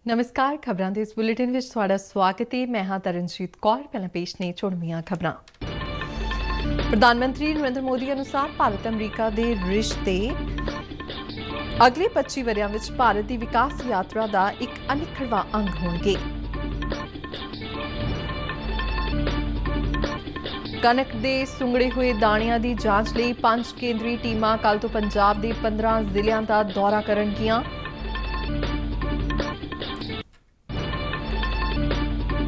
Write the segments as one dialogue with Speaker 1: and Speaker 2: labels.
Speaker 1: ਨਮਸਕਾਰ ਖਬਰਾਂ ਦੇ ਇਸ ਬੁਲੇਟਿਨ ਵਿੱਚ ਤੁਹਾਡਾ ਸਵਾਗਤ ਹੈ। ਮੈਂ ਹਾਂ ਤਰਨਜੀਤ ਕੌਰ। ਪਹਿਲਾਂ ਪੇਸ਼ ਨੇ ਚੁਣਵੀਆਂ ਖਬਰਾਂ। ਪ੍ਰਧਾਨ ਮੰਤਰੀ ਨਰਿੰਦਰ ਮੋਦੀ ਅਨੁਸਾਰ ਭਾਰਤ ਅਮਰੀਕਾ ਦੇ ਰਿਸ਼ਤੇ ਅਗਲੇ 25 ਵਰ੍ਹਿਆਂ ਵਿੱਚ ਭਾਰਤ ਦੀ ਵਿਕਾਸ ਯਾਤਰਾ ਦਾ ਇੱਕ ਅਨਿੱਖੜਵਾਂ ਅੰਗ ਹੋਣਗੇ। ਕਣਕ ਦੇ ਸੁੰਗੜੇ ਹੋਏ ਦਾਣਿਆਂ ਦੀ ਜਾਂਚ ਲਈ 5 ਕੇਂਦਰੀ ਟੀਮਾਂ ਕੱਲ੍ਹ ਤੋਂ ਪੰਜਾਬ ਦੇ 15 ਜ਼ਿਲ੍ਹਿਆਂ ਦਾ ਦੌਰਾ ਕਰਨਗੀਆਂ।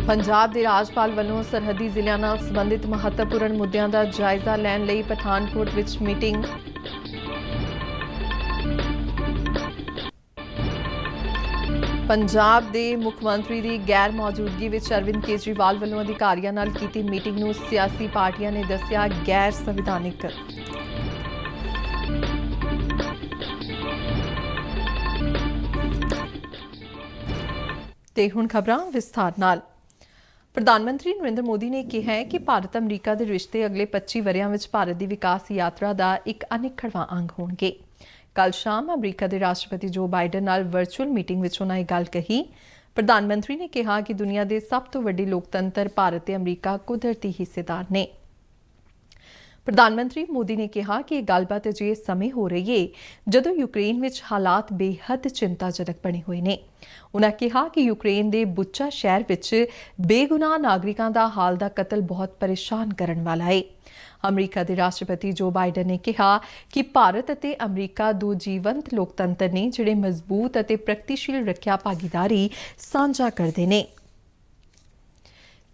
Speaker 1: ਪੰਜਾਬ ਦੇ ਰਾਜਪਾਲ ਵੱਲੋਂ ਸਰਹੱਦੀ ਜ਼ਿਲ੍ਹਿਆਂ ਨਾਲ ਸੰਬੰਧਿਤ ਮਹੱਤਵਪੂਰਨ ਮੁੱਦਿਆਂ ਦਾ ਜਾਇਜ਼ਾ ਲੈਣ ਲਈ ਪਠਾਨਕੋਟ ਵਿੱਚ ਮੀਟਿੰਗ। ਪੰਜਾਬ ਦੇ ਮੁੱਖ ਮੰਤਰੀ ਦੀ ਗੈਰ ਮੌਜੂਦਗੀ ਵਿੱਚ ਅਰਵਿੰਦ ਕੇਜਰੀਵਾਲ ਵੱਲੋਂ ਅਧਿਕਾਰੀਆਂ ਨਾਲ ਕੀਤੀ ਮੀਟਿੰਗ ਨੂੰ ਸਿਆਸੀ ਪਾਰਟੀਆਂ ਨੇ ਦੱਸਿਆ ਗੈਰ ਸੰਵਿਧਾਨਿਕ। ਤੇ ਹੁਣ ਖਬਰਾਂ ਵਿਸਥਾਰ ਨਾਲ। ਪ੍ਰਧਾਨ ਮੰਤਰੀ ਨਰਿੰਦਰ ਮੋਦੀ ਨੇ ਕਿਹਾ ਹੈ ਕਿ ਭਾਰਤ ਅਮਰੀਕਾ ਦੇ ਰਿਸ਼ਤੇ ਅਗਲੇ 25 ਵਰ੍ਹਿਆਂ ਵਿੱਚ ਭਾਰਤ ਦੀ ਵਿਕਾਸ ਯਾਤਰਾ ਦਾ ਇੱਕ ਅਨਿੱਖੜਵਾਂ ਅੰਗ ਹੋਣਗੇ। ਕੱਲ੍ਹ ਸ਼ਾਮ ਅਮਰੀਕਾ ਦੇ ਰਾਸ਼ਟਰਪਤੀ ਜੋ ਬਾਈਡਨ ਨਾਲ ਵਰਚੁਅਲ ਮੀਟਿੰਗ ਵਿੱਚ ਉਨ੍ਹਾਂ ਇਹ ਗੱਲ ਕਹੀ। ਪ੍ਰਧਾਨ ਮੰਤਰੀ ਨੇ ਕਿਹਾ ਕਿ ਦੁਨੀਆ ਦੇ ਸਭ ਤੋਂ ਵੱਡੇ ਲੋਕਤੰਤਰ ਭਾਰਤ ਤੇ ਅਮਰੀਕਾ ਕੁਦਰਤੀ ਹਿੱਸੇਦਾਰ ਨੇ। ਪ੍ਰਧਾਨ ਮੰਤਰੀ ਮੋਦੀ ਨੇ ਕਿਹਾ ਕਿ ਇਹ ਗੱਲਬਾਤ ਅਜਿਹੇ ਸਮੇਂ ਹੋ ਰਹੀ ਹੈ ਜਦੋਂ ਯੂਕਰੇਨ ਵਿੱਚ ਹਾਲਾਤ ਬੇਹੱਦ ਚਿੰਤਾਜਨਕ ਬਣੇ ਹੋਏ ਨੇ। ਉਨ੍ਹਾਂ ਕਿਹਾ ਕਿ ਯੂਕਰੇਨ ਦੇ ਬੁੱਚਾ ਸ਼ਹਿਰ ਵਿੱਚ ਬੇਗੁਨਾਹ ਨਾਗਰਿਕਾਂ ਦਾ ਹਾਲ ਦਾ ਕਤਲ ਬਹੁਤ ਪਰੇਸ਼ਾਨ ਕਰਨ ਵਾਲਾ ਹੈ। ਅਮਰੀਕਾ ਦੇ ਰਾਸ਼ਟਰਪਤੀ ਜੋ ਬਾਈਡਨ ਨੇ ਕਿਹਾ ਕਿ ਭਾਰਤ ਅਤੇ ਅਮਰੀਕਾ ਦੋ ਜੀਵੰਤ ਲੋਕਤੰਤਰ ਨੇ ਜਿਹੜੇ ਮਜ਼ਬੂਤ ਅਤੇ ਪ੍ਰਗਤੀਸ਼ੀਲ ਰੱਖਿਆ ਭਾਗੀਦਾਰੀ ਸਾਂਝਾ ਕਰਦੇ ਨੇ।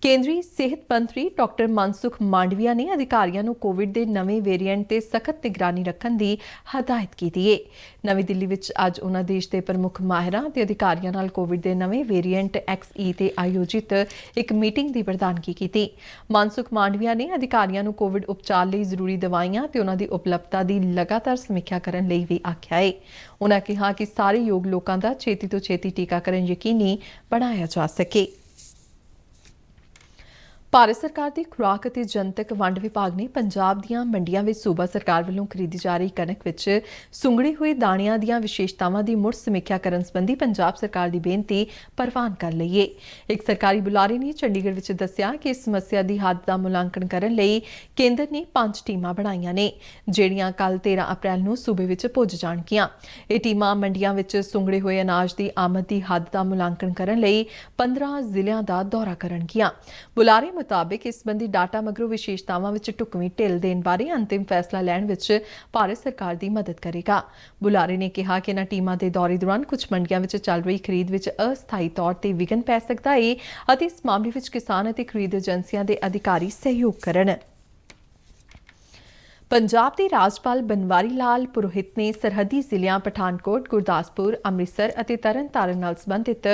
Speaker 1: ਕੇਂਦਰੀ ਸਿਹਤ ਮੰਤਰੀ ਡਾਕਟਰ ਮਨਸੁਖ ਮਾਂਡਵੀਆ ਨੇ ਅਧਿਕਾਰੀਆਂ ਨੂੰ ਕੋਵਿਡ ਦੇ ਨਵੇਂ ਵੇਰੀਐਂਟ ਤੇ ਸਖਤ ਨਿਗਰਾਨੀ ਰੱਖਣ ਦੀ ਹਦਾਇਤ ਕੀਤੀ ਹੈ। ਨਵੀਂ ਦਿੱਲੀ ਵਿੱਚ ਅੱਜ ਉਨ੍ਹਾਂ ਦੇਸ਼ ਦੇ ਪ੍ਰਮੁੱਖ ਮਾਹਿਰਾਂ ਤੇ ਅਧਿਕਾਰੀਆਂ ਨਾਲ ਕੋਵਿਡ ਦੇ ਨਵੇਂ ਵੇਰੀਐਂਟ XE ਤੇ ਆਯੋਜਿਤ ਇੱਕ ਮੀਟਿੰਗ ਦੀ ਪ੍ਰਧਾਨਗੀ ਕੀਤੀ। ਮਨਸੁਖ ਮਾਂਡਵੀਆ ਨੇ ਅਧਿਕਾਰੀਆਂ ਨੂੰ ਕੋਵਿਡ ਉਪਚਾਰ ਲਈ ਜ਼ਰੂਰੀ ਦਵਾਈਆਂ ਤੇ ਉਨ੍ਹਾਂ ਦੀ ਉਪਲਬਧਤਾ ਦੀ ਲਗਾਤਾਰ ਸਮੀਖਿਆ ਕਰਨ ਲਈ ਵੀ ਆਖਿਆ ਹੈ। ਉਨ੍ਹਾਂ ਕਿਹਾ ਕਿ ਸਾਰੇ ਯੋਗ ਲੋਕਾਂ ਦਾ ਛੇਤੀ ਤੋਂ ਛੇਤੀ ਟੀਕਾਕਰਨ ਯਕੀਨੀ ਬਣਾਇਆ ਜਾ ਸਕੇ। ਭਾਰਤ ਸਰਕਾਰ ਦੀ ਖੁਰਾਕ ਅਤੇ ਜਨਤਕ ਵੰਡ ਵਿਭਾਗ ਨੇ ਪੰਜਾਬ ਦੀਆਂ ਮੰਡੀਆਂ ਵਿੱਚ ਸੂਬਾ ਸਰਕਾਰ ਵੱਲੋਂ ਖਰੀਦੀ ਜਾ ਰਹੀ ਕਣਕ ਵਿੱਚ ਸੁੰਗੜੇ ਹੋਏ ਦਾਣਿਆਂ ਦੀਆਂ ਵਿਸ਼ੇਸ਼ਤਾਵਾਂ ਦੀ ਮੁੜ ਸਮੀਖਿਆ ਕਰਨ ਸੰਬੰਧੀ ਪੰਜਾਬ ਸਰਕਾਰ ਦੀ ਬੇਨਤੀ ਪ੍ਰਵਾਨ ਕਰ ਲਈ ਹੈ। ਇੱਕ ਸਰਕਾਰੀ ਬੁਲਾਰੇ ਨੇ ਚੰਡੀਗੜ੍ਹ ਵਿੱਚ ਦੱਸਿਆ ਕਿ ਇਸ ਸਮੱਸਿਆ ਦੀ ਹੱਦ ਦਾ ਮੁਲਾਂਕਣ ਕਰਨ ਲਈ ਕੇਂਦਰ ਨੇ 5 ਟੀਮਾਂ ਬਣਾਈਆਂ ਨੇ, ਜਿਹੜੀਆਂ ਕੱਲ੍ਹ 13 ਅਪ੍ਰੈਲ ਨੂੰ ਸੂਬੇ ਵਿੱਚ ਪੁੱਜ ਜਾਣਗੀਆਂ। ਇਹ ਟੀਮਾਂ ਮੰਡੀਆਂ ਵਿੱਚ ਸੁੰਗੜੇ ਹੋਏ ਅਨਾਜ ਦੀ ਆਮਦ ਦੀ ਹੱਦ ਦਾ ਮੁਲਾਂਕਣ ਕਰਨ ਲਈ 15 ਜ਼ਿਲ੍ਹਿਆਂ ਦਾ ਦੌਰਾ ਕਰਨਗੀਆਂ। ਬੁਲਾਰੇ ਮੁਤਾਬਿਕ ਇਸ ਸੰਬੰਧੀ ਡਾਟਾ ਮਗਰੋਂ ਵਿਸ਼ੇਸ਼ਤਾਵਾਂ ਵਿੱਚ ਢੁਕਵੀਂ ਢਿੱਲ ਦੇਣ ਬਾਰੇ ਅੰਤਿਮ ਫੈਸਲਾ ਲੈਣ ਵਿੱਚ ਭਾਰਤ ਸਰਕਾਰ ਦੀ ਮਦਦ ਕਰੇਗਾ। ਬੁਲਾਰੇ ਨੇ ਕਿਹਾ ਕਿ ਇਨ੍ਹਾਂ ਟੀਮਾਂ ਦੇ ਦੌਰੇ ਦੌਰਾਨ ਕੁਝ ਮੰਡੀਆਂ ਵਿੱਚ ਚੱਲ ਰਹੀ ਖਰੀਦ ਵਿੱਚ ਅਸਥਾਈ ਤੌਰ ਤੇ ਵਿਘਨ ਪੈ ਸਕਦਾ ਹੈ ਅਤੇ ਇਸ ਮਾਮਲੇ ਵਿੱਚ ਕਿਸਾਨ ਅਤੇ ਖਰੀਦ ਏਜੰਸੀਆਂ ਦੇ ਅਧਿਕਾਰੀ ਸਹਿਯੋਗ ਕਰਨ। ਪੰਜਾਬ ਦੇ ਰਾਜਪਾਲ ਬਨਵਾਰੀ ਲਾਲ ਪੁਰੋਹਿਤ ਨੇ ਸਰਹੱਦੀ ਜ਼ਿਲ੍ਹਿਆਂ ਪਠਾਨਕੋਟ, ਗੁਰਦਾਸਪੁਰ, ਅੰਮ੍ਰਿਤਸਰ ਅਤੇ ਤਰਨਤਾਰਨ ਨਾਲ ਸੰਬੰਧਿਤ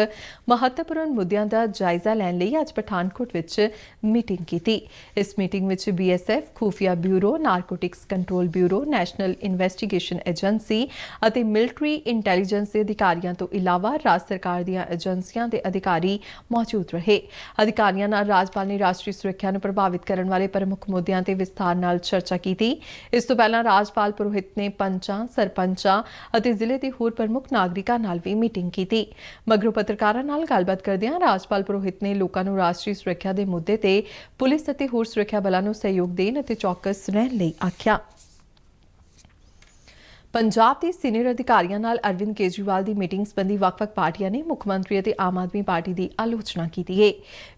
Speaker 1: ਮਹੱਤਵਪੂਰਨ ਮੁੱਦਿਆਂ ਦਾ ਜਾਇਜ਼ਾ ਲੈਣ ਲਈ ਅੱਜ ਪਠਾਨਕੋਟ ਵਿੱਚ ਮੀਟਿੰਗ ਕੀਤੀ। ਇਸ ਮੀਟਿੰਗ ਵਿੱਚ BSF, ਖੂਫੀਆ bureau, narcotics control bureau, national investigation agency ਅਤੇ ਮਿਲਟਰੀ ਇੰਟੈਲੀਜੈਂਸ ਦੇ ਅਧਿਕਾਰੀਆਂ ਤੋਂ ਇਲਾਵਾ ਰਾਜ ਸਰਕਾਰ ਦੀਆਂ ਏਜੰਸੀਆਂ ਦੇ ਅਧਿਕਾਰੀ ਮੌਜੂਦ ਰਹੇ। ਅਧਿਕਾਰੀਆਂ ਨਾਲ ਰਾਜਪਾਲ ਨੇ ਰਾਸ਼ਟਰੀ ਸੁਰੱਖਿਆ ਨੂੰ ਪ੍ਰਭਾਵਿਤ ਕਰਨ ਵਾਲੇ ਪ੍ਰਮੁੱਖ ਮੁੱਦਿਆਂ ਤੇ ਵਿਸਥਾਰ ਨਾਲ ਚਰਚਾ ਕੀਤੀ। ਇਸ ਤੋਂ ਪਹਿਲਾਂ ਰਾਜਪਾਲ ਪੁਰੋਹਿਤ ਨੇ ਪੰਚਾਂ, ਸਰਪੰਚਾਂ ਅਤੇ ਜ਼ਿਲ੍ਹੇ ਦੇ ਹੋਰ ਪ੍ਰਮੁੱਖ ਨਾਗਰਿਕਾਂ ਨਾਲ ਵੀ ਮੀਟਿੰਗ ਕੀਤੀ। ਮਗਰੋਂ ਪੱਤਰਕਾਰਾਂ ਨਾਲ ਗੱਲਬਾਤ ਕਰਦਿਆਂ ਰਾਜਪਾਲ ਪੁਰੋਹਿਤ ਨੇ ਲੋਕਾਂ ਨੂੰ ਰਾਸ਼ਟਰੀ ਸੁਰੱਖਿਆ ਦੇ ਮੁੱਦੇ ਤੇ ਪੁਲਿਸ ਅਤੇ ਹੋਰ ਸੁਰੱਖਿਆ ਬਲਾਂ ਨੂੰ ਸਹਿਯੋਗ ਦੇਣ ਅਤੇ ਚੌਕਸ ਰਹਿਣ ਲਈ ਆਖਿਆ। ਪੰਜਾਬ ਦੇ ਸੀਨੀਅਰ ਅਧਿਕਾਰੀਆਂ ਨਾਲ ਅਰਵਿੰਦ ਕੇਜਰੀਵਾਲ ਦੀ ਮੀਟਿੰਗ ਸੰਬੰਧੀ ਵੱਖ-ਵੱਖ ਪਾਰਟੀਆਂ ਨੇ ਮੁੱਖ ਮੰਤਰੀ ਅਤੇ ਆਮ ਆਦਮੀ ਪਾਰਟੀ ਦੀ ਆਲੋਚਨਾ ਕੀਤੀ ਹੈ।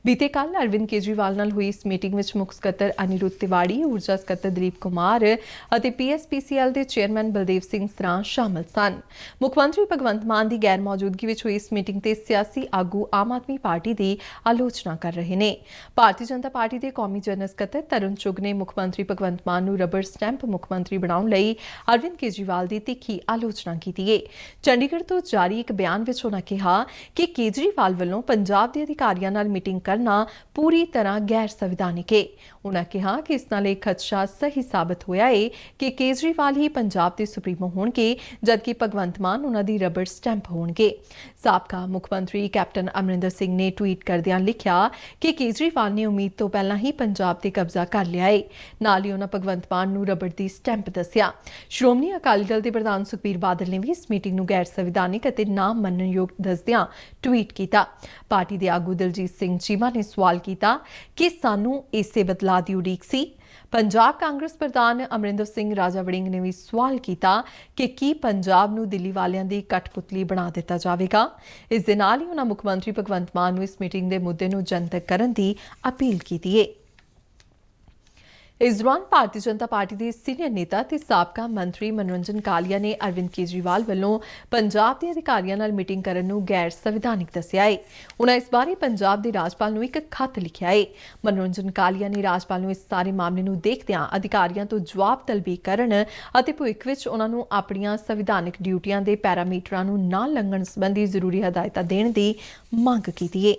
Speaker 1: ਬੀਤੇ ਕੱਲ੍ਹ ਅਰਵਿੰਦ ਕੇਜਰੀਵਾਲ ਨਾਲ ਹੋਈ ਇਸ ਮੀਟਿੰਗ ਵਿੱਚ ਮੁੱਖ ਸਕੱਤਰ ਅਨਿਰੁੱਧ ਤਿਵਾੜੀ, ਊਰਜਾ ਸਕੱਤਰ ਦਲੀਪ ਕੁਮਾਰ ਅਤੇ PSPCL ਦੇ ਚੇਅਰਮੈਨ ਬਲਦੇਵ ਸਿੰਘ ਸਰਾਂ ਸ਼ਾਮਲ ਸਨ। ਮੁੱਖ ਮੰਤਰੀ ਭਗਵੰਤ ਮਾਨ ਦੀ ਗੈਰ ਮੌਜੂਦਗੀ ਵਿੱਚ ਹੋਈ ਇਸ ਮੀਟਿੰਗ ਤੇ ਸਿਆਸੀ ਆਗੂ ਆਮ ਆਦਮੀ ਪਾਰਟੀ ਦੀ ਆਲੋਚਨਾ ਕਰ ਰਹੇ ਨੇ। ਭਾਰਤੀ ਜਨਤਾ ਪਾਰਟੀ ਦੇ ਕੌਮੀ ਜਨਰਲ ਸਕੱਤਰ ਤਰੁਣ ਚੁੱਘ ਨੇ ਮੁੱਖ ਮੰਤਰੀ ਭਗਵੰਤ ਮਾਨ ਨੂੰ ਰਬੜ ਸਟੈਂਪ ਮੁੱਖ ਮੰਤਰੀ ਬਣਾਉਣ ਲਈ ਅਰਵਿੰਦ ਕੇਜਰੀਵਾਲ ਦੀ ਤਿੱਖੀ ਆਲੋਚਨਾ ਕੀਤੀ ਹੈ। ਚੰਡੀਗੜ੍ਹ ਤੋਂ ਜਾਰੀ ਇੱਕ ਬਿਆਨ ਵਿੱਚ ਉਨ੍ਹਾਂ ਕਿਹਾ ਕਿ ਕੇਜਰੀਵਾਲ ਵੱਲੋਂ ਪੰਜਾਬ ਦੇ ਅਧਿਕਾਰੀਆਂ ਨਾਲ ਮੀਟਿੰਗ ਕਰਨਾ ਪੂਰੀ ਤਰ੍ਹਾਂ ਗੈਰ ਸੰਵਿਧਾਨਿਕ ਹੈ। ਉਨ੍ਹਾਂ ਕਿਹਾ ਕਿ ਇਸ ਨਾਲ ਇਹ ਖਦਸ਼ਾ ਸਹੀ ਸਾਬਤ ਹੋਇਆ ਹੈ ਕਿ ਕੇਜਰੀਵਾਲ ਹੀ ਪੰਜਾਬ ਦੇ ਸੁਪਰੀਮੋ ਹੋਣਗੇ, ਜਦਕਿ ਭਗਵੰਤ ਮਾਨ ਉਨ੍ਹਾਂ ਦੀ ਰਬੜ ਸਟੈਂਪ ਹੋਣਗੇ। ਸਾਬਕਾ ਮੁੱਖ ਮੰਤਰੀ ਕੈਪਟਨ ਅਮਰਿੰਦਰ ਸਿੰਘ ਨੇ ਟਵੀਟ ਕਰਦਿਆਂ ਲਿਖਿਆ ਕਿ ਕੇਜਰੀਵਾਲ ਨੇ ਉਮੀਦ ਤੋਂ ਪਹਿਲਾਂ ਹੀ ਪੰਜਾਬ ਤੇ ਕਬਜ਼ਾ ਕਰ ਲਿਆ ਹੈ। ਨਾਲ ਹੀ ਉਨ੍ਹਾਂ ਭਗਵੰਤ ਮਾਨ ਨੂੰ ਰਬੜ ਦੀ ਸਟੈਂਪ ਦੱਸਿਆ। ਸ਼੍ਰੋਮਣੀ ਅਕਾਲੀ ਸਿੰਗਲ ਦੇ ਪ੍ਰਧਾਨ ਸੁਖਬੀਰ ਬਾਦਲ ਨੇ ਵੀ ਇਸ ਮੀਟਿੰਗ ਨੂੰ ਗੈਰ ਸੰਵਿਧਾਨਿਕ ਅਤੇ ਨਾ ਮੰਨਣਯੋਗ ਦੱਸਦਿਆਂ ਟਵੀਟ ਕੀਤਾ। ਪਾਰਟੀ ਦੇ ਆਗੂ ਦਿਲਜੀਤ ਸਿੰਘ ਚੀਮਾ ਨੇ ਸਵਾਲ ਕੀਤਾ ਕਿ ਸਾਨੂੰ ਇਸੇ ਬਦਲਾਅ ਦੀ ਉਡੀਕ ਸੀ। ਪੰਜਾਬ ਕਾਂਗਰਸ ਪ੍ਰਧਾਨ ਅਮਰਿੰਦਰ ਸਿੰਘ ਰਾਜਾ ਵੜਿੰਗ ਨੇ ਵੀ ਸਵਾਲ ਕੀਤਾ ਕਿ ਕੀ ਪੰਜਾਬ ਨੂੰ ਦਿੱਲੀ ਵਾਲਿਆਂ ਦੀ ਕਠਪੁਤਲੀ ਬਣਾ ਦਿੱਤਾ ਜਾਵੇਗਾ। ਇਸ ਦੇ ਨਾਲ ਹੀ ਉਹਨਾਂ ਮੁੱਖ ਮੰਤਰੀ ਭਗਵੰਤ ਮਾਨ ਨੂੰ ਇਸ ਮੀਟਿੰਗ ਦੇ ਮੁੱਦੇ ਨੂੰ ਜਨਤਕ ਕਰਨ ਦੀ ਅਪੀਲ ਕੀਤੀ ਹੈ। इस दौरान भारतीय जनता पार्टी के सीनियर नेता ते साबका मंत्री मनोरंजन कालिया ने अरविंद केजरीवाल वालों पंजाब के अधिकारियों नाल मीटिंग करन नूं गैर संविधानिक दस्सिया है। उन्होंने इस बारे पंजाब के राजपाल नूं एक खत लिखिया है। मनोरंजन कालिया ने राजपाल नूं इस सारे मामले नूं देखदिआं अधिकारियों तो जवाब तलबी करन अते भविख विच उन्हां नूं अपणीआं संविधानिक ड्यूटियां दे पैरामीटरां नूं ना लंघण संबंधी जरूरी हदायतां देण दी मंग कीती है।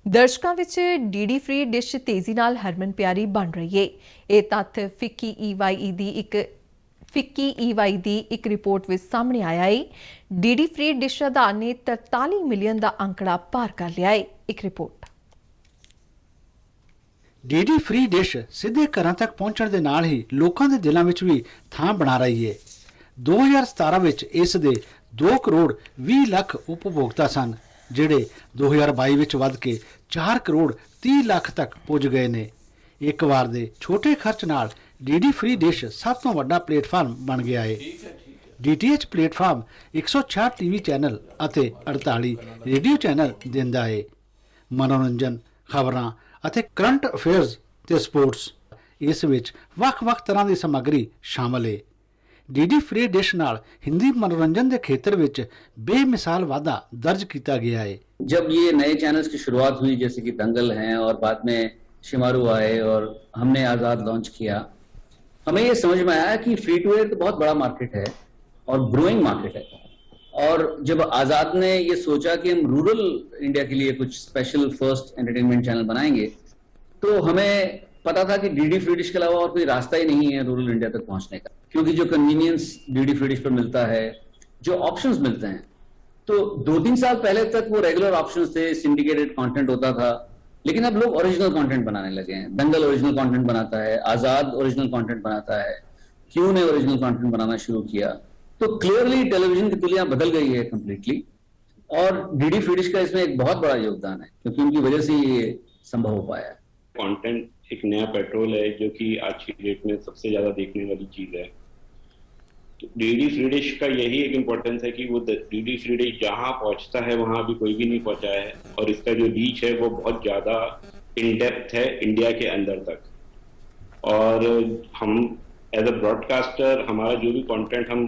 Speaker 1: दर्शकों विच डीडी फ्री डिश तेजी नाल हरमन प्यारी बन रही है। ये तथ्य फिक्की ईवाई दी एक रिपोर्ट विच सामने आया है। डीडी फ्री डिश आधार ने 43 मिलियन का आंकड़ा पार कर लिया है। एक रिपोर्ट।
Speaker 2: डीडी फ्री डिश सीधे घरां तक पहुंचण दे नाल ही लोकां दे दिलां विच भी थां बना रही है। 2017 विच इस दे 2 करोड़ 20 ਲੱਖ उपभोक्ता सन, ਜਿਹੜੇ 2022 ਵਿੱਚ ਵੱਧ ਕੇ 4 ਕਰੋੜ 30 ਲੱਖ ਤੱਕ ਪੁੱਜ ਗਏ ਨੇ। ਇੱਕ ਵਾਰ ਦੇ ਛੋਟੇ ਖਰਚ ਨਾਲ ਡੀਡੀ ਫ੍ਰੀ ਡਿਸ਼ ਸਭ ਤੋਂ ਵੱਡਾ ਪਲੇਟਫਾਰਮ ਬਣ ਗਿਆ ਹੈ। ਡੀਟੀਐਚ ਪਲੇਟਫਾਰਮ 166 ਟੀਵੀ ਚੈਨਲ ਅਤੇ 48 ਰੇਡੀਓ ਚੈਨਲ ਦਿੰਦਾ ਹੈ। ਮਨੋਰੰਜਨ, ਖਬਰਾਂ ਅਤੇ ਕਰੰਟ ਅਫੇਅਰਸ ਤੇ ਸਪੋਰਟਸ, ਇਸ ਵਿੱਚ ਵੱਖ-ਵੱਖ ਤਰ੍ਹਾਂ ਦੀ ਸਮੱਗਰੀ ਸ਼ਾਮਲ ਹੈ। डीडी फ्री डिश नाल हिंदी मनोरंजन के क्षेत्र में बेमिसाल वाधा दर्ज किया गया है।
Speaker 3: जब ये नए चैनल्स की शुरुआत हुई, जैसे कि दंगल हैं और बाद में शिमारू आए और हमने आज़ाद लॉन्च किया, हमें ये समझ में आया कि फ्री टू एयर तो बहुत बड़ा मार्केट है और ग्रोइंग मार्केट है। और जब आज़ाद ने ये सोचा कि हम रूरल इंडिया के लिए कुछ स्पेशल फर्स्ट एंटरटेनमेंट चैनल बनाएंगे, तो हमें पता था कि डीडी फ्री डिश के अलावा और कोई रास्ता ही नहीं है रूरल इंडिया तक पहुंचने का, क्योंकि जो कन्वीनियंस डीडी फ्री डिश पर मिलता है, जो ऑप्शंस मिलते हैं, तो 2-3 साल पहले तक वो रेगुलर ऑप्शंस थे, सिंडिकेटेड कंटेंट होता था, लेकिन अब लोग ओरिजिनल कंटेंट बनाने लगे हैं। दंगल ओरिजिनल कंटेंट बनाता है, आजाद ओरिजिनल कंटेंट बनाता है, क्यू ने ओरिजिनल कंटेंट बनाना शुरू किया। तो क्लियरली टेलीविजन की तुलना बदल गई है कंप्लीटली, और डीडी फ्री डिश का इसमें एक बहुत बड़ा योगदान है, क्योंकि उनकी वजह से ये संभव हो पाया है।
Speaker 4: कंटेंट एक नया पेट्रोल है, जो कि आज की डेट में सबसे ज्यादा देखने वाली चीज है। तो डीडी फ्री डिश का यही एक इम्पोर्टेंस है कि वो डीडी फ्री डिश जहाँ पहुँचता है वहाँ अभी कोई भी नहीं पहुँचा है, और इसका जो रीच है वो बहुत ज़्यादा इन डेप्थ है इंडिया के अंदर तक। और हम एज अ ब्रॉडकास्टर हमारा जो भी कंटेंट हम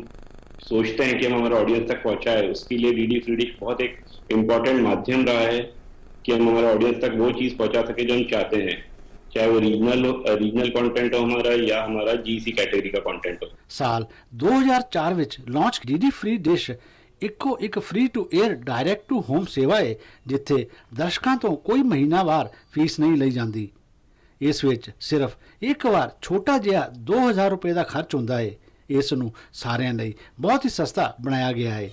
Speaker 4: सोचते हैं कि हम हमारे ऑडियंस तक पहुँचाए, उसके लिए डीडी फ्री डिश बहुत एक इम्पॉर्टेंट माध्यम रहा है कि हम हमारे ऑडियंस तक वो चीज़ पहुँचा सके जो हम चाहते हैं, चाहे वो रीजनल कंटेंट हो हमारा या हमारा जीसी कैटेगरी का कंटेंट हो।
Speaker 2: साल 2004 विच लॉन्च डीडी फ्री डिश इक्को एक free to air direct to home सेवा है, जिथे दर्शकों तो कोई महीनावार फीस नहीं ली जाती। इस विच सिर्फ एक बार छोटा जिहा 2000 रुपए का खर्च होंदा है। इस नूं सारिਆਂ ਲਈ बहुत ही सस्ता बनाया गया है।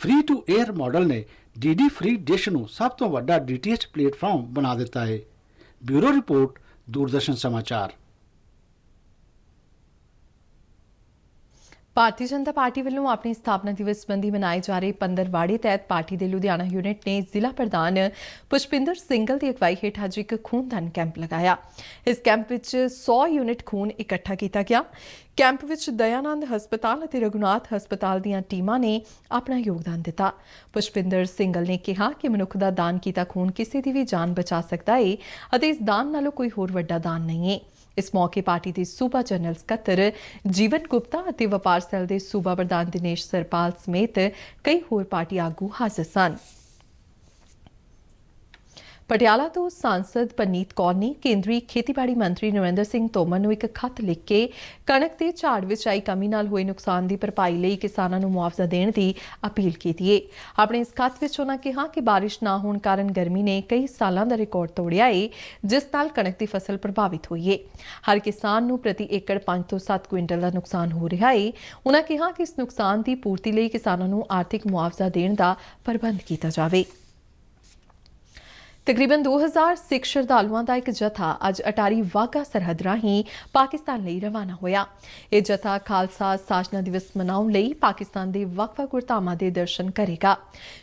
Speaker 2: फ्री टू एयर मॉडल ने डीडी फ्री डिश नूं सब तो वड्डा डीटीएच प्लेटफॉर्म बना दिता है। ब्यूरो रिपोर्ट, दूरदर्शन समाचार।
Speaker 1: ਭਾਰਤੀ ਜਨਤਾ ਪਾਰਟੀ ਵੱਲੋਂ ਆਪਣੀ ਸਥਾਪਨਾ ਦਿਵਸ ਸੰਬੰਧੀ ਮਨਾਏ ਜਾ ਰਹੇ ਪੰਦਰਵਾੜੇ ਤਹਿਤ ਪਾਰਟੀ ਦੇ ਲੁਧਿਆਣਾ ਯੂਨਿਟ ਨੇ ਜ਼ਿਲ੍ਹਾ ਪ੍ਰਧਾਨ ਪੁਸ਼ਪਿੰਦਰ ਸਿੰਘਲ ਦੀ ਅਗਵਾਈ ਹੇਠ ਅੱਜ ਇੱਕ ਖੂਨਦਾਨ ਕੈਂਪ ਲਗਾਇਆ। ਇਸ ਕੈਂਪ ਵਿੱਚ 100 ਯੂਨਿਟ ਖੂਨ ਇਕੱਠਾ ਕੀਤਾ ਗਿਆ। ਕੈਂਪ ਵਿੱਚ ਦਇਆਨੰਦ ਹਸਪਤਾਲ ਅਤੇ ਰਘੁਨਾਥ ਹਸਪਤਾਲ ਦੀਆਂ ਟੀਮਾਂ ਨੇ ਆਪਣਾ ਯੋਗਦਾਨ ਦਿੱਤਾ। ਪੁਸ਼ਪਿੰਦਰ ਸਿੰਘਲ ਨੇ ਕਿਹਾ ਕਿ ਮਨੁੱਖ ਦਾ ਦਾਨ ਕੀਤਾ ਖੂਨ ਕਿਸੇ ਦੀ ਵੀ ਜਾਨ ਬਚਾ ਸਕਦਾ ਹੈ ਅਤੇ ਇਸ ਦਾਨ ਨਾਲੋਂ ਕੋਈ ਹੋਰ ਵੱਡਾ ਦਾਨ ਨਹੀਂ ਹੈ। ਇਸ ਮੌਕੇ ਪਾਰਟੀ ਦੇ ਸੂਬਾ ਜਨਰਲ ਸਕੱਤਰ ਜੀਵਨ ਗੁਪਤਾ ਅਤੇ ਵਪਾਰ ਸੈੱਲ ਦੇ ਸੂਬਾ ਪ੍ਰਧਾਨ ਦਿਨੇਸ਼ ਸਰਪਾਲ ਸਮੇਤ ਕਈ ਹੋਰ ਪਾਰਟੀ ਆਗੂ ਹਾਜ਼ਰ ਸਨ। ਪਟਿਆਲਾ ਤੋਂ ਸਾਂਸਦ ਪਰਨੀਤ ਕੌਰ ਨੇ ਕੇਂਦਰੀ ਖੇਤੀਬਾੜੀ ਮੰਤਰੀ ਨਰਿੰਦਰ ਸਿੰਘ ਤੋਮਰ ਨੂੰ ਇੱਕ ਖੱਤ ਲਿਖ ਕੇ ਕਣਕ ਦੇ ਝਾੜ ਵਿੱਚ ਆਈ ਕਮੀ ਨਾਲ ਹੋਏ ਨੁਕਸਾਨ ਦੀ ਭਰਪਾਈ ਲਈ ਕਿਸਾਨਾਂ ਨੂੰ ਮੁਆਵਜ਼ਾ ਦੇਣ ਦੀ ਅਪੀਲ ਕੀਤੀ ਹੈ। ਆਪਣੇ ਇਸ ਖੱਤ ਵਿੱਚ ਉਹਨਾਂ ਕਿਹਾ ਕਿ ਬਾਰਿਸ਼ ਨਾ ਹੋਣ ਕਾਰਨ ਗਰਮੀ ਨੇ ਕਈ ਸਾਲਾਂ ਦਾ ਰਿਕਾਰਡ ਤੋੜਿਆ ਹੈ, ਜਿਸ ਨਾਲ ਕਣਕ ਦੀ ਫਸਲ ਪ੍ਰਭਾਵਿਤ ਹੋਈ ਹੈ। ਹਰ ਕਿਸਾਨ ਨੂੰ ਪ੍ਰਤੀ ਏਕੜ 5 ਤੋਂ 7 ਕੁਇੰਟਲ ਦਾ ਨੁਕਸਾਨ ਹੋ ਰਿਹਾ ਹੈ। ਉਹਨਾਂ ਕਿਹਾ ਕਿ ਇਸ ਨੁਕਸਾਨ ਦੀ ਪੂਰਤੀ ਲਈ ਕਿਸਾਨਾਂ ਨੂੰ ਆਰਥਿਕ ਮੁਆਵਜ਼ਾ ਦੇਣ ਦਾ ਪ੍ਰਬੰਧ ਕੀਤਾ ਜਾਵੇ। ਤਕਰੀਬਨ 2000 ਸਿੱਖ ਸ਼ਰਧਾਲੂਆਂ ਦਾ ਇੱਕ ਜਥਾ ਅੱਜ ਅਟਾਰੀ ਵਾਹਗਾ ਸਰਹੱਦ ਰਾਹੀਂ ਪਾਕਿਸਤਾਨ ਲਈ ਰਵਾਨਾ ਹੋਇਆ। ਇਹ ਜਥਾ ਖਾਲਸਾ ਸਾਜਨਾ ਦਿਵਸ ਮਨਾਉਣ ਲਈ ਪਾਕਿਸਤਾਨ ਦੇ ਵੱਖ-ਵੱਖ ਗੁਰਧਾਮਾਂ ਦੇ ਦਰਸ਼ਨ ਕਰੇਗਾ।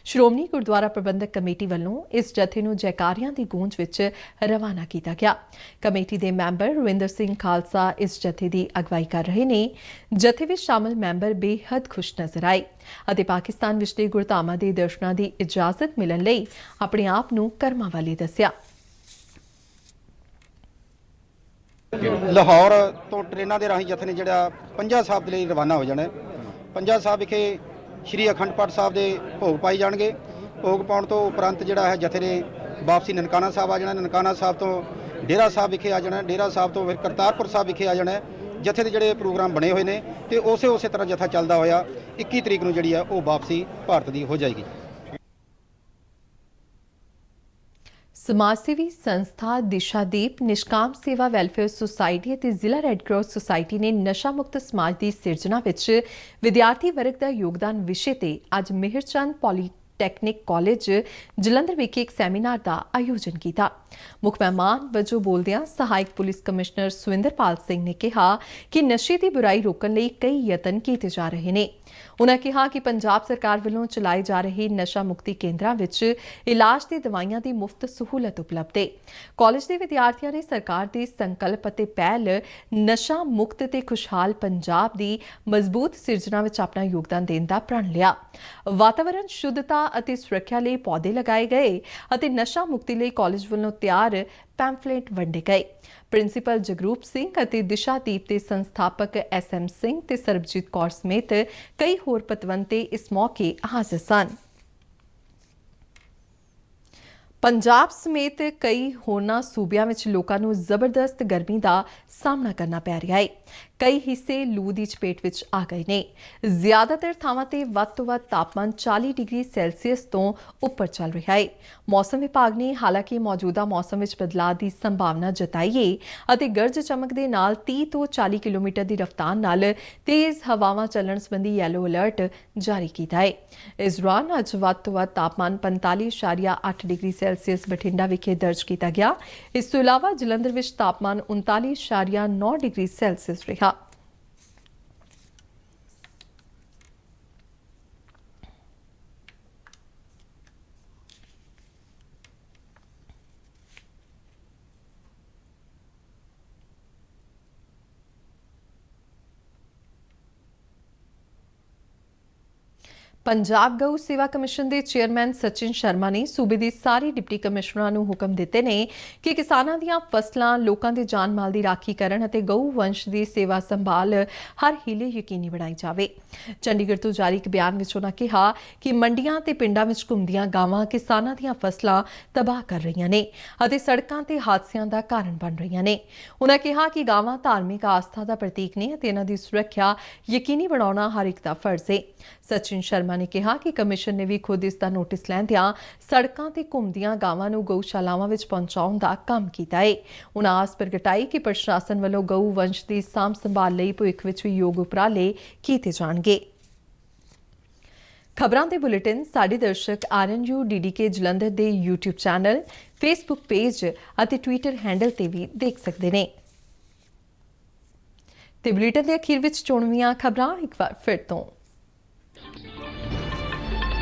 Speaker 1: ਸ਼੍ਰੋਮਣੀ ਗੁਰਦੁਆਰਾ ਪ੍ਰਬੰਧਕ ਕਮੇਟੀ ਵੱਲੋਂ ਇਸ ਜਥੇ ਨੂੰ ਜੈਕਾਰਿਆਂ ਦੀ ਗੂੰਜ ਵਿੱਚ ਰਵਾਨਾ ਕੀਤਾ ਗਿਆ। ਕਮੇਟੀ ਦੇ ਮੈਂਬਰ ਰਵਿੰਦਰ ਸਿੰਘ ਖਾਲਸਾ ਇਸ ਜਥੇ ਦੀ ਅਗਵਾਈ ਕਰ ਰਹੇ ਨੇ। ਜਥੇ ਵਿੱਚ ਸ਼ਾਮਲ ਮੈਂਬਰ ਬੇਹੱਦ ਖੁਸ਼ ਨਜ਼ਰ ਆਏ ਅਤੇ ਪਾਕਿਸਤਾਨ ਵਿਚਲੇ ਗੁਰਧਾਮਾਂ ਦੇ ਦਰਸ਼ਨਾਂ ਦੀ ਇਜਾਜ਼ਤ ਮਿਲਣ ਲਈ ਆਪਣੇ ਆਪ ਨੂੰ ਕਰਮਾਂ ਵਾਲੇ ਦੱਸਿਆ।
Speaker 5: ਲਾਹੌਰ ਤੋਂ ਟ੍ਰੇਨਾਂ ਦੇ ਰਾਹੀਂ ਜਥੇ ਨੇ ਜਿਹੜਾ ਪੰਜਾ ਸਾਹਿਬ ਦੇ ਲਈ ਰਵਾਨਾ ਹੋ ਜਾਣਾ ਹੈ। ਪੰਜਾ ਸਾਹਿਬ ਵਿਖੇ ਸ਼੍ਰੀ ਅਖੰਡ ਪਾਠ ਸਾਹਿਬ ਦੇ ਭੋਗ ਪਾਏ ਜਾਣਗੇ। ਭੋਗ ਪਾਉਣ ਤੋਂ ਉਪਰੰਤ ਜਿਹੜਾ ਹੈ ਜਥੇ ਨੇ ਵਾਪਸੀ ਨਨਕਾਣਾ ਸਾਹਿਬ ਆ ਜਾਣਾ। ਨਨਕਾਣਾ ਸਾਹਿਬ ਤੋਂ ਡੇਰਾ ਸਾਹਿਬ ਵਿਖੇ ਆ ਜਾਣਾ। ਡੇਰਾ ਸਾਹਿਬ ਤੋਂ ਫਿਰ ਕਰਤਾਰਪੁਰ ਸਾਹਿਬ ਵਿਖੇ ਆ ਜਾਣਾ। ਜਥੇ ਦੇ ਜਿਹੜੇ ਪ੍ਰੋਗਰਾਮ ਬਣੇ ਹੋਏ ਨੇ ਤੇ ਉਸੇ ਤਰ੍ਹਾਂ ਜਥਾ ਚੱਲਦਾ ਹੋਇਆ 21 ਤਰੀਕ ਨੂੰ ਜਿਹੜੀ ਆ ਉਹ ਵਾਪਸੀ ਭਾਰਤ ਦੀ ਹੋ ਜਾਏਗੀ।
Speaker 1: ਸਮਾਜ ਸੇਵੀ ਸੰਸਥਾ ਦਿਸ਼ਾਦੀਪ, ਨਿਸ਼ਕਾਮ ਸੇਵਾ ਵੈਲਫੇਅਰ ਸੁਸਾਇਟੀ ਅਤੇ ਜ਼ਿਲ੍ਹਾ ਰੈੱਡ ਕਰਾਸ ਸੁਸਾਇਟੀ ਨੇ ਨਸ਼ਾ ਮੁਕਤ ਸਮਾਜ ਦੀ ਸਿਰਜਣਾ ਵਿੱਚ ਵਿਦਿਆਰਥੀ ਵਰਗ ਦਾ ਯੋਗਦਾਨ ਵਿਸ਼ੇ ਤੇ ਅੱਜ ਮਿਹਰਚੰਦ ਟੈਕਨਿਕ ਕਾਲਜ ਜਲੰਧਰ ਵਿਖੇ ਇੱਕ ਸੈਮੀਨਾਰ ਦਾ ਆਯੋਜਨ ਕੀਤਾ। ਮੁੱਖ ਮਹਿਮਾਨ ਵਜੋਂ ਬੋਲਦਿਆਂ ਸਹਾਇਕ ਪੁਲਿਸ ਕਮਿਸ਼ਨਰ ਸੁਵਿੰਦਰਪਾਲ ਸਿੰਘ ਨੇ ਕਿਹਾ ਕਿ ਨਸ਼ੇ ਦੀ ਬੁਰਾਈ ਰੋਕਣ ਲਈ ਕਈ ਯਤਨ ਕੀਤੇ ਜਾ ਰਹੇ ਨੇ। ਉਨ੍ਹਾਂ ਕਿਹਾ ਕਿ ਪੰਜਾਬ ਸਰਕਾਰ ਵੱਲੋਂ ਚਲਾਏ ਜਾ ਰਹੇ ਨਸ਼ਾ ਮੁਕਤੀ ਕੇਂਦਰਾਂ ਵਿੱਚ ਇਲਾਜ ਤੇ ਦਵਾਈਆਂ ਦੀ ਮੁਫਤ ਸਹੂਲਤ ਉਪਲਬਧ ਹੈ। ਕਾਲਜ ਦੇ ਵਿਦਿਆਰਥੀਆਂ ਨੇ ਸਰਕਾਰ ਦੇ ਸੰਕਲਪ ਅਤੇ ਪਹਿਲ ਨਸ਼ਾ ਮੁਕਤ ਤੇ ਖੁਸ਼ਹਾਲ ਪੰਜਾਬ ਦੀ ਮਜ਼ਬੂਤ ਸਿਰਜਣਾ ਵਿੱਚ ਆਪਣਾ ਯੋਗਦਾਨ ਦੇਣ ਦਾ ਪ੍ਰਣ ਲਿਆ। ਵਾਤਾਵਰਣ ਸ਼ੁੱਧਤਾ ਅਤੇ ਸੁਰੱਖਿਆ ਲਈ ਪੌਦੇ ਲਗਾਏ ਗਏ ਅਤੇ ਨਸ਼ਾ ਮੁਕਤੀ ਲਈ ਕਾਲਜ ਵੱਲੋਂ ਤਿਆਰ ਪੈਂਫਲੇਟ ਵੰਡੇ ਗਏ। ਪ੍ਰਿੰਸੀਪਲ ਜਗਰੂਪ ਸਿੰਘ ਅਤੇ ਦਿਸ਼ਾਦੀਪ ਦੇ ਸੰਸਥਾਪਕ SM ਸਿੰਘ ਤੇ ਸਰਬਜੀਤ ਕੌਰ ਸਮੇਤ ਕਈ ਹੋਰ ਪਤਵੰਤੇ ਇਸ ਮੌਕੇ ਹਾਜ਼ਰ ਸਨ। ਪੰਜਾਬ ਸਮੇਤ ਕਈ ਹੋਰਨਾਂ ਸੂਬਿਆਂ ਵਿੱਚ ਲੋਕਾਂ ਨੂੰ ਜ਼ਬਰਦਸਤ ਗਰਮੀ ਦਾ ਸਾਹਮਣਾ ਕਰਨਾ ਪੈ ਰਿਹਾ ਹੈ। ਕਈ ਹਿੱਸੇ ਲੂ ਦੀ ਚਪੇਟ ਵਿੱਚ ਆ ਗਏ ਨੇ। ਜ਼ਿਆਦਾਤਰ ਥਾਵਾਂ ਤੇ ਵੱਧ ਤੋਂ ਵੱਧ ਤਾਪਮਾਨ 40 ਡਿਗਰੀ ਸੈਲਸੀਅਸ ਤੋਂ ਉੱਪਰ ਚੱਲ ਰਿਹਾ ਹੈ। ਮੌਸਮ ਵਿਭਾਗ ਨੇ ਹਾਲਾਂਕਿ ਮੌਜੂਦਾ ਮੌਸਮ ਵਿੱਚ ਬਦਲਾਅ ਦੀ ਸੰਭਾਵਨਾ ਜਤਾਈ ਹੈ ਅਤੇ ਗਰਜ ਚਮਕ ਦੇ ਨਾਲ 30 ਤੋਂ 40 ਕਿਲੋਮੀਟਰ ਦੀ ਰਫ਼ਤਾਰ ਨਾਲ ਤੇਜ਼ ਹਵਾਵਾਂ ਚੱਲਣ ਸੰਬੰਧੀ ਯੈਲੋ ਅਲਰਟ ਜਾਰੀ ਕੀਤਾ ਹੈ। ਇਸ ਦੌਰਾਨ ਅੱਜ ਵੱਧ ਤੋਂ ਵੱਧ ਤਾਪਮਾਨ 45.8 ਡਿਗਰੀ ਸੈਲਸੀਅਸ ਬਠਿੰਡਾ ਵਿਖੇ ਦਰਜ ਕੀਤਾ ਗਿਆ। ਇਸ ਤੋਂ ਇਲਾਵਾ ਜਲੰਧਰ ਵਿੱਚ ਤਾਪਮਾਨ 39.9 ਡਿਗਰੀ ਸੈਲਸੀਅਸ ਰਿਹਾ। ਪੰਜਾਬ ਗਊ ਸੇਵਾ ਕਮਿਸ਼ਨ ਦੇ ਚੇਅਰਮੈਨ ਸਚਿਨ ਸ਼ਰਮਾ ਨੇ ਸੂਬੇ ਦੇ ਸਾਰੇ ਡਿਪਟੀ ਕਮਿਸ਼ਨਰਾਂ ਨੂੰ ਹੁਕਮ ਦਿੱਤੇ ਨੇ ਕਿ ਕਿਸਾਨਾਂ ਦੀਆਂ ਫਸਲਾਂ, ਲੋਕਾਂ ਦੇ ਜਾਨ ਮਾਲ ਦੀ ਰਾਖੀ ਕਰਨ ਅਤੇ ਗਊ ਵੰਸ਼ ਦੀ ਸੇਵਾ ਸੰਭਾਲ ਹਰ ਹੀਲੇ ਯਕੀਨੀ ਬਣਾਈ ਜਾਵੇ। ਚੰਡੀਗੜ੍ਹ ਤੋਂ ਜਾਰੀ ਇੱਕ ਬਿਆਨ ਵਿੱਚ ਉਨ੍ਹਾਂ ਕਿਹਾ ਕਿ ਮੰਡੀਆਂ ਤੇ ਪਿੰਡਾਂ ਵਿੱਚ ਘੁੰਮਦੀਆਂ ਗਾਵਾਂ ਕਿਸਾਨਾਂ ਦੀਆਂ ਫਸਲਾਂ ਤਬਾਹ ਕਰ ਰਹੀਆਂ ਨੇ ਅਤੇ ਸੜਕਾਂ ਤੇ ਹਾਦਸਿਆਂ ਦਾ ਕਾਰਨ ਬਣ ਰਹੀਆਂ ਨੇ। ਉਨ੍ਹਾਂ ਕਿਹਾ ਕਿ ਗਾਵਾਂ ਧਾਰਮਿਕ ਆਸਥਾ ਦਾ ਪ੍ਰਤੀਕ ਨੇ ਅਤੇ ਇਹਨਾਂ ਦੀ ਸੁਰੱਖਿਆ ਯਕੀਨੀ ਬਣਾਉਣਾ ਹਰ ਇੱਕ ਦਾ ਫਰਜ਼ ਹੈ। ਸਚਿਨ ਸ਼ਰਮਾ ਨੇ ਕਿਹਾ ਕਿ ਕਮਿਸ਼ਨ ਨੇ ਵੀ ਖੁਦ ਇਸ ਦਾ ਨੋਟਿਸ ਲੈਂਦਿਆਂ ਸੜਕਾਂ ਤੇ ਘੁੰਮਦੀਆਂ ਗਾਵਾਂ ਨੂੰ ਗਊਸ਼ਾਲਾਵਾਂ ਵਿੱਚ ਪਹੁੰਚਾਉਣ ਦਾ ਕੰਮ ਕੀਤਾ ਹੈ। ਉਨ੍ਹਾਂ ਆਸ ਪ੍ਰਗਟਾਈ ਕਿ ਪ੍ਰਸ਼ਾਸਨ ਵੱਲੋਂ ਗਊ ਵੰਸ਼ ਦੀ ਸਾਂਭ ਸੰਭਾਲ ਲਈ ਭਵਿੱਖ ਵਿੱਚ ਵੀ ਯੋਗ ਉਪਰਾਲੇ ਕੀਤੇ ਜਾਣਗੇ। ਖਬਰਾਂ ਦੇ ਬੁਲੇਟਿਨ ਸਾਡੇ ਦਰਸ਼ਕ RNU DDK ਜਲੰਧਰ ਦੇ YouTube ਚੈਨਲ, Facebook ਪੇਜ ਅਤੇ Twitter ਹੈਂਡਲ ਤੇ ਵੀ ਦੇਖ ਸਕਦੇ ਨੇ। ਤੇ ਬੁਲੇਟਿਨ ਦੇ ਅਖੀਰ ਵਿੱਚ ਚੋਣਵੀਆਂ ਖਬਰਾਂ ਇੱਕ ਵਾਰ ਫਿਰ ਤੋਂ।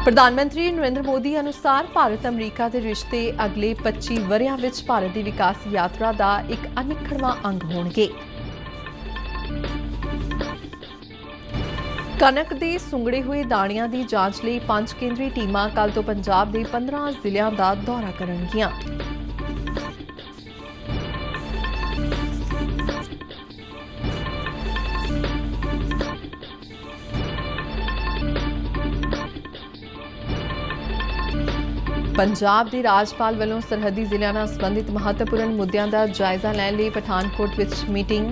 Speaker 1: ਪ੍ਰਧਾਨ ਮੰਤਰੀ ਨਰਿੰਦਰ ਮੋਦੀ ਅਨੁਸਾਰ ਭਾਰਤ ਅਮਰੀਕਾ ਦੇ ਰਿਸ਼ਤੇ ਅਗਲੇ 25 ਵਰ੍ਹਿਆਂ ਵਿੱਚ ਭਾਰਤ ਦੀ ਵਿਕਾਸ ਯਾਤਰਾ ਦਾ ਇੱਕ ਅਨਿੱਖੜਵਾਂ ਅੰਗ ਹੋਣਗੇ। ਕਣਕ ਦੇ ਸੁੰਗੜੇ ਹੋਏ ਦਾਣਿਆਂ ਦੀ ਜਾਂਚ ਲਈ 5 ਕੇਂਦਰੀ ਟੀਮਾਂ ਕੱਲ੍ਹ ਤੋਂ ਪੰਜਾਬ ਦੇ 15 ਜ਼ਿਲ੍ਹਿਆਂ ਦਾ ਦੌਰਾ ਕਰਨਗੀਆਂ। ਪੰਜਾਬ ਦੇ ਰਾਜਪਾਲ ਵੱਲੋਂ ਸਰਹੱਦੀ ਜ਼ਿਲ੍ਹਿਆਂ ਨਾਲ ਸੰਬੰਧਿਤ ਮਹੱਤਵਪੂਰਨ ਮੁੱਦਿਆਂ ਦਾ ਜਾਇਜ਼ਾ ਲੈਣ ਲਈ ਪਠਾਨਕੋਟ ਵਿੱਚ ਮੀਟਿੰਗ।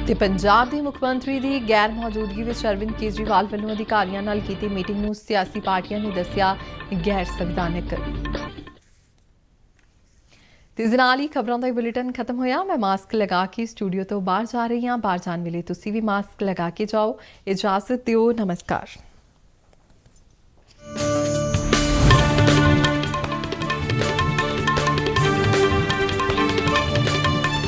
Speaker 1: ਤੇ ਪੰਜਾਬ ਦੇ ਮੁੱਖ ਮੰਤਰੀ ਦੀ ਗੈਰ ਮੌਜੂਦਗੀ ਵਿੱਚ ਅਰਵਿੰਦ ਕੇਜਰੀਵਾਲ ਵੱਲੋਂ ਅਧਿਕਾਰੀਆਂ ਨਾਲ ਕੀਤੀ ਮੀਟਿੰਗ ਨੂੰ ਸਿਆਸੀ ਪਾਰਟੀਆਂ ਨੇ ਦੱਸਿਆ ਗੈਰ ਸੰਵਿਧਾਨਕ। ਤੇ ਇਸ ਨਾਲ ਹੀ ਖਬਰਾਂ ਦਾ ਇਹ ਬੁਲੇਟਿਨ ਖਤਮ ਹੋਇਆ। ਮੈਂ ਮਾਸਕ ਲਗਾ ਕੇ ਸਟੂਡੀਓ ਤੋਂ ਬਾਹਰ ਜਾ ਰਹੀ ਹਾਂ। ਬਾਹਰ ਜਾਣ ਵੇਲੇ ਤੁਸੀਂ ਵੀ ਮਾਸਕ ਲਗਾ ਕੇ ਜਾਓ। ਇਜਾਜ਼ਤ ਦਿਓ। ਨਮਸਕਾਰ।